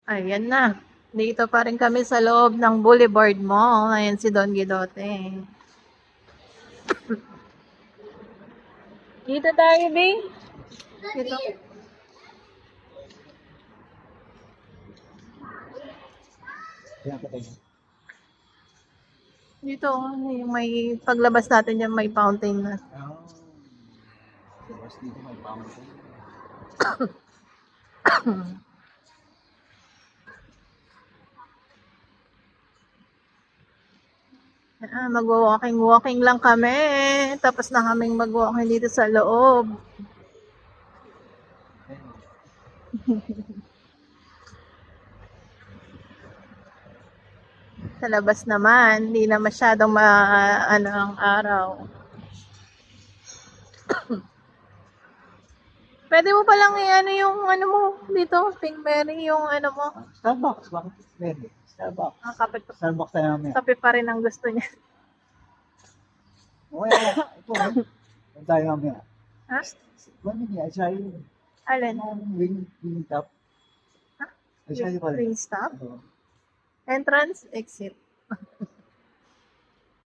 Ayan na. Dito pa rin kami sa loob ng Boulevard Mall. Ayan si Don Guidote. Dito tayo, Bing. Dito. Dito, yung may paglabas natin yan, may fountain na. Tapos dito may fountain. Mag-walking lang kami. Tapos na kaming mag-walking dito sa loob. Sa labas naman, hindi na masyadong ano ang araw. Pwede mo palang ano yung ano mo dito, Pink Mary, yung ano mo. Starbucks, bakit? Pwede. Starbucks. Kape, Starbucks tayo mamaya. kape pa rin ang gusto niya. Okay, ito. Doon tayo mamaya. Ha? Ano niya? Sa'yo. Alin? Wing top. Ha? Sa'yo pala. Green stop? Oo. Entrance, exit.